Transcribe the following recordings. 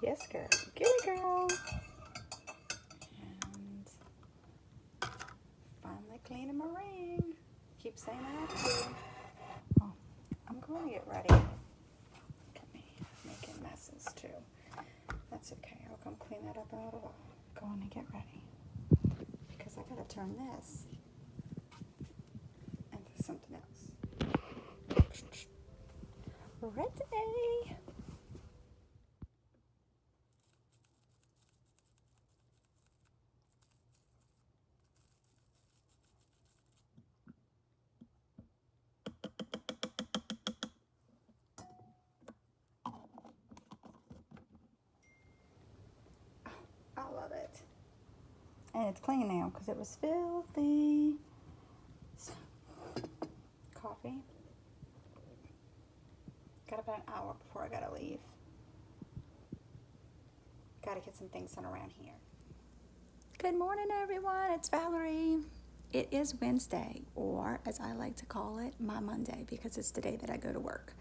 Yes, girl. Get it, girl. And finally cleaning my ring. Keep saying I have to. Oh, I'm going to get ready. Look at me making messes too. That's okay. I'll come clean that up and I'll go on and get ready. Because I gotta turn this into something else. Ready. I love it. And it's clean now because it was filthy. So, coffee. Got about an hour before I gotta leave. Gotta get some things done around here. Good morning, everyone. It's Valerie. It is Wednesday, or as I like to call it, my Monday, because it's the day that I go to work.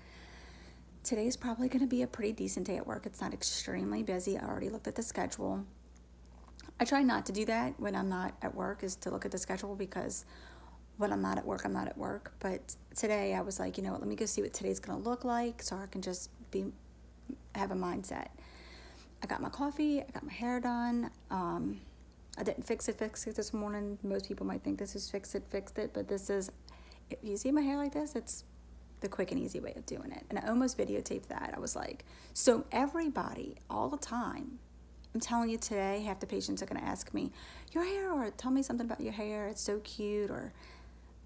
Today's probably going to be a pretty decent day at work. It's not extremely busy. I already looked at the schedule. I try not to do that when I'm not at work, is to look at the schedule, because when I'm not at work, I'm not at work. But today I was like, you know what, let me go see what today's going to look like so I can just have a mindset. I got my coffee. I got my hair done. I didn't fix it this morning. Most people might think this is fixed it, but this is, if you see my hair like this, it's the quick and easy way of doing it. And I almost videotaped that. I was like, so everybody, all the time, I'm telling you today, half the patients are going to ask me, your hair, or tell me something about your hair. It's so cute, or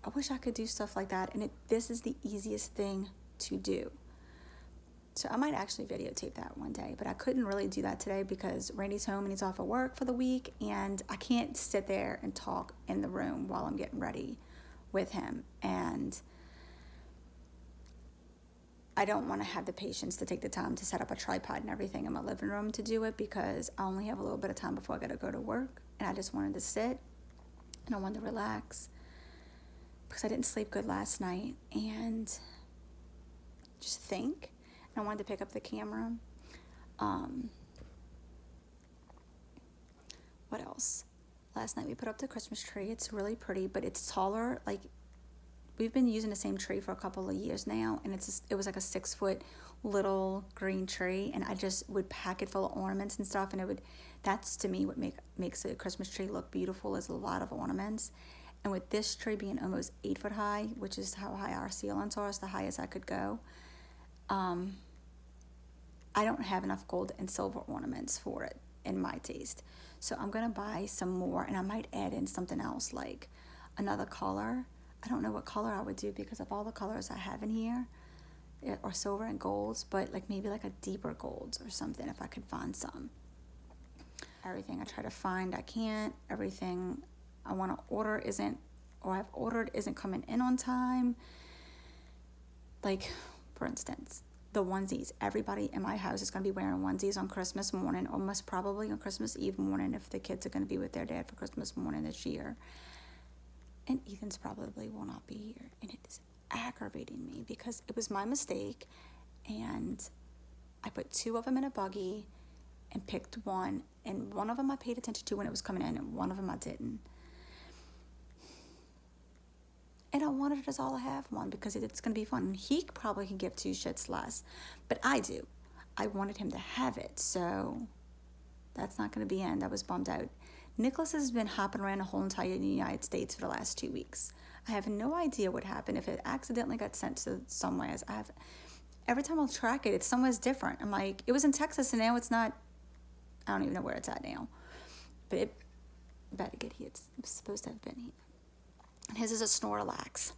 I wish I could do stuff like that. And this is the easiest thing to do. So I might actually videotape that one day, but I couldn't really do that today because Randy's home and he's off of work for the week, and I can't sit there and talk in the room while I'm getting ready with him. And I don't want to have the patience to take the time to set up a tripod and everything in my living room to do it, because I only have a little bit of time before I got to go to work, and I just wanted to sit and I wanted to relax because I didn't sleep good last night and just think. I wanted to pick up the camera. What else? Last night we put up the Christmas tree. It's really pretty, but it's taller. Like, we've been using the same tree for a couple of years now, and it was like a 6-foot little green tree, and I just would pack it full of ornaments and stuff, and that's to me what makes a Christmas tree look beautiful, is a lot of ornaments. And with this tree being almost 8 foot high, which is how high our ceilings are, it's the highest I could go, I don't have enough gold and silver ornaments for it in my taste. So I'm going to buy some more, and I might add in something else, like another color. I don't know what color I would do because of all the colors I have in here, or silver and golds, but like maybe like a deeper golds or something if I could find some. Everything I try to find, I can't. Everything I want to order I've ordered isn't coming in on time. Like, for instance, the onesies. Everybody in my house is going to be wearing onesies on Christmas morning, or most probably on Christmas Eve morning if the kids are going to be with their dad for Christmas morning this year. And Ethan's probably will not be here. And it is aggravating me because it was my mistake, and I put 2 of them in a buggy and picked one. And one of them I paid attention to when it was coming in, and one of them I didn't. And I wanted us all to have one because it's going to be fun. He probably can give 2 shits less, but I do. I wanted him to have it, so that's not going to be in. I was bummed out. Nicholas has been hopping around the whole entire United States for the last 2 weeks. I have no idea what happened, if it accidentally got sent to somewhere. Every time I'll track it, it's somewhere different. I'm like, it was in Texas, and now it's not. I don't even know where it's at now. But it better get here. It's supposed to have been here. His is a Snorlax.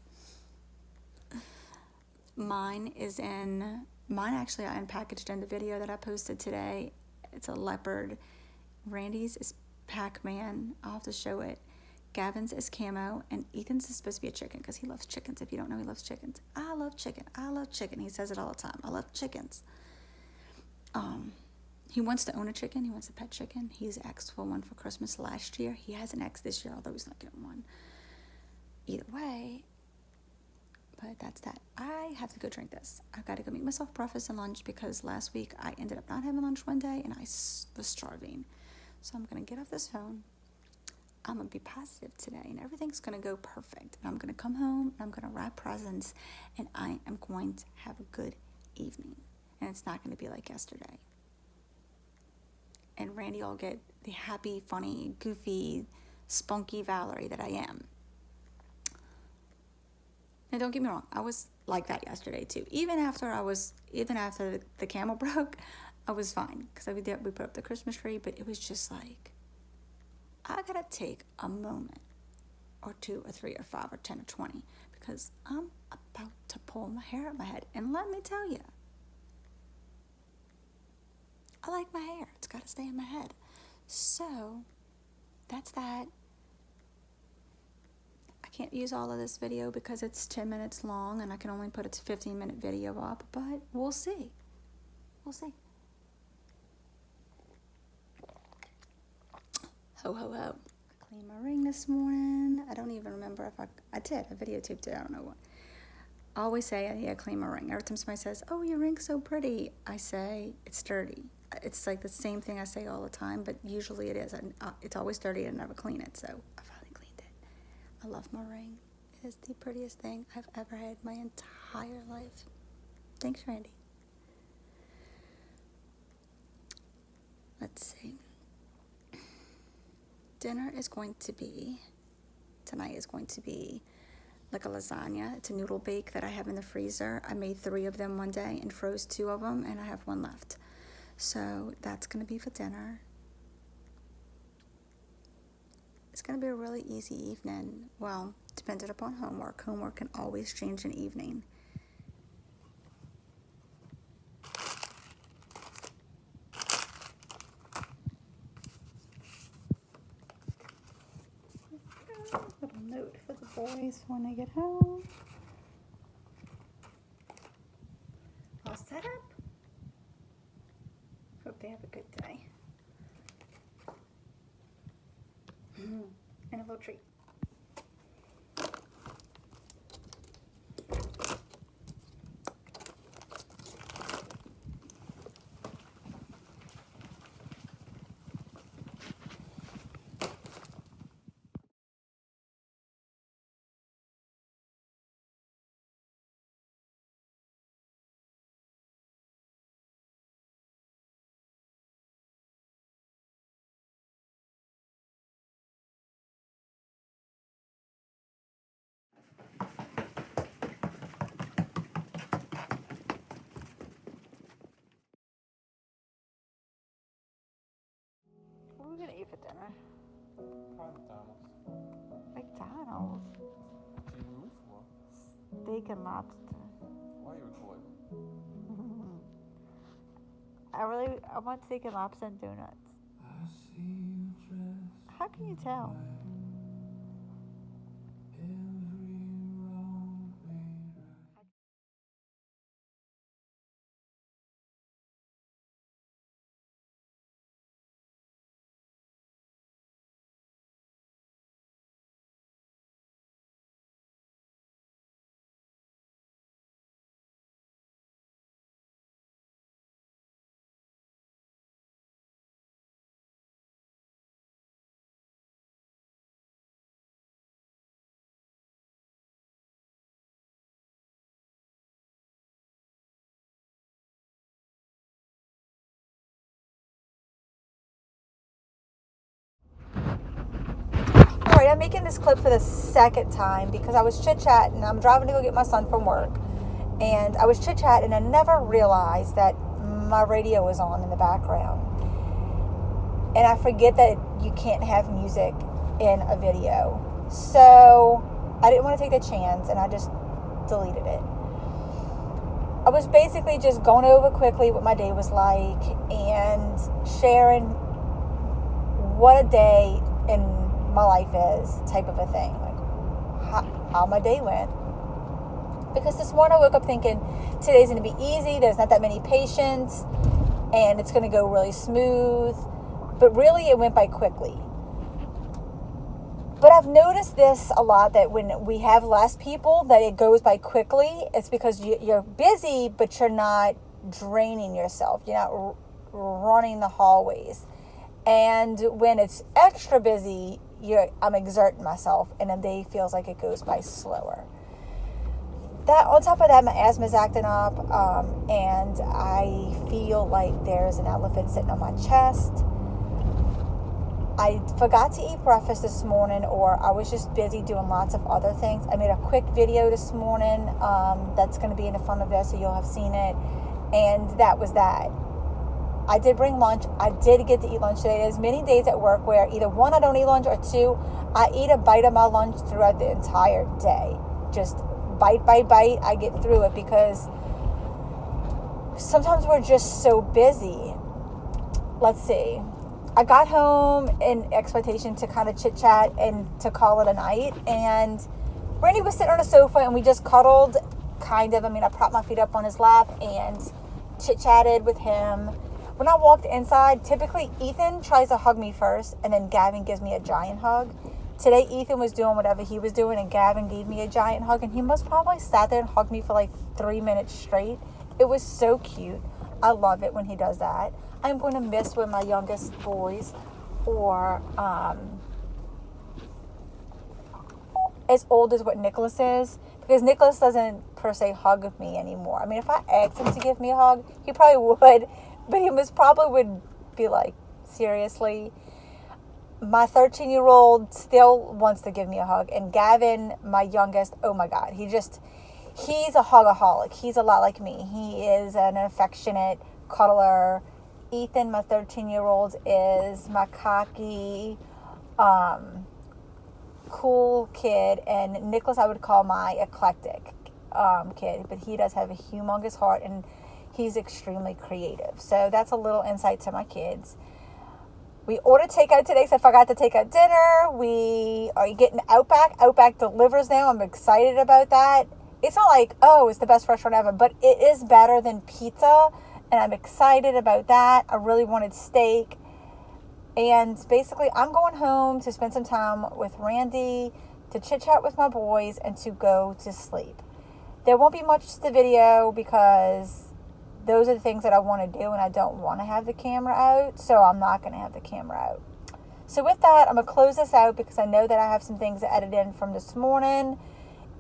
Mine actually I unpackaged in the video that I posted today. It's a leopard. Randy's is Pac-Man. I'll have to show it. Gavin's is camo, and Ethan's is supposed to be a chicken because he loves chickens. If you don't know, he loves chickens. I love chicken. I love chicken. He says it all the time. I love chickens. He wants to own a chicken. He wants a pet chicken. He's asked for one for Christmas last year. He has an ex this year, although he's not getting one. Either way, But that's that. I have to go drink this. I've got to go make myself breakfast and lunch because last week I ended up not having lunch one day and I was starving. So I'm going to get off this phone. I'm going to be positive today and everything's going to go perfect. And I'm going to come home and I'm going to wrap presents and I am going to have a good evening. And it's not going to be like yesterday. And Randy will get the happy, funny, goofy, spunky Valerie that I am. And don't get me wrong, I was like that yesterday too. Even after the camel broke, I was fine because we put up the Christmas tree. But it was just like, I gotta take a moment or 2 or 3 or 5 or 10 or 20 because I'm about to pull my hair out of my head. And let me tell you, I like my hair. It's got to stay in my head. So that's that. I can't use all of this video because it's 10 minutes long and I can only put a 15-minute video up, but we'll see. We'll see. Ho, ho, ho. I cleaned my ring this morning. I don't even remember if I did. I videotaped it. I don't know what. I always say I need to clean my ring. Every time somebody says, oh, your ring's so pretty, I say it's dirty. It's like the same thing I say all the time, but usually it is. It's always dirty and I never clean it, so I finally cleaned it. I love my ring. It is the prettiest thing I've ever had my entire life. Thanks, Randy. Let's see. Dinner is going to be, tonight is going to be like a lasagna. It's a noodle bake that I have in the freezer. I made 3 of them one day and froze 2 of them, and I have 1 left. So that's going to be for dinner. It's going to be a really easy evening. Well, dependent upon homework. Homework can always change an evening. Little note for the boys when they get home. All set up. Hope they have a good day. And a little treat. What are we gonna eat for dinner? McDonald's. McDonald's. What you in the mood for? Steak and lobster. Why are you recording? I want steak and lobster and donuts. How can you tell? Alright, I'm making this clip for the second time because I was chit-chatting. I'm driving to go get my son from work. And I was chit-chatting and I never realized that my radio was on in the background. And I forget that you can't have music in a video. So I didn't want to take the chance and I just deleted it. I was basically just going over quickly what my day was like and sharing what a day in my life is, type of a thing, like how my day went. Because this morning I woke up thinking today's going to be easy, there's not that many patients, and it's going to go really smooth, but really it went by quickly. But I've noticed this a lot, that when we have less people, that it goes by quickly. It's because you're busy, but you're not draining yourself. You're not running the hallways. And when it's extra busy, I'm exerting myself, and a day feels like it goes by slower. That on top of that, my asthma's acting up, and I feel like there's an elephant sitting on my chest. I forgot to eat breakfast this morning, or I was just busy doing lots of other things. I made a quick video this morning that's going to be in the front of this, so you'll have seen it. And that was that. I did bring lunch. I did get to eat lunch today. There's many days at work where either one, I don't eat lunch, or two, I eat a bite of my lunch throughout the entire day. Just bite by bite, I get through it, because sometimes we're just so busy. Let's see. I got home in expectation to kind of chit-chat and to call it a night. And Randy was sitting on a sofa, and we just cuddled, kind of. I mean, I propped my feet up on his lap and chit-chatted with him. When I walked inside, typically Ethan tries to hug me first, and then Gavin gives me a giant hug. Today, Ethan was doing whatever he was doing, and Gavin gave me a giant hug, and he must probably sat there and hugged me for like 3 minutes straight. It was so cute. I love it when he does that. I'm going to miss when my youngest boys are as old as what Nicholas is, because Nicholas doesn't per se hug me anymore. I mean, if I asked him to give me a hug, he probably would, but he would be like, seriously? My 13-year-old still wants to give me a hug, and Gavin, my youngest, oh my God, he's a hugaholic. He's a lot like me. He is an affectionate cuddler. Ethan, my 13-year-old, is my cocky, cool kid, and Nicholas I would call my eclectic kid, but he does have a humongous heart, and he's extremely creative. So that's a little insight to my kids. We ordered takeout today, so I forgot to take out dinner. We are getting Outback. Outback delivers now. I'm excited about that. It's not like, oh, it's the best restaurant ever, but it is better than pizza, and I'm excited about that. I really wanted steak. And basically, I'm going home to spend some time with Randy, to chit-chat with my boys, and to go to sleep. There won't be much to the video because those are the things that I want to do, and I don't want to have the camera out, so I'm not going to have the camera out. So with that, I'm going to close this out because I know that I have some things to edit in from this morning.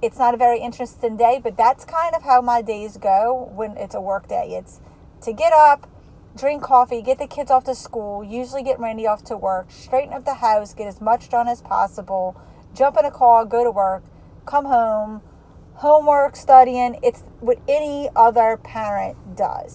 It's not a very interesting day, but that's kind of how my days go when it's a work day. It's to get up, drink coffee, get the kids off to school, usually get Randy off to work, straighten up the house, get as much done as possible, jump in a car, go to work, come home, homework, studying. It's what any other parent does.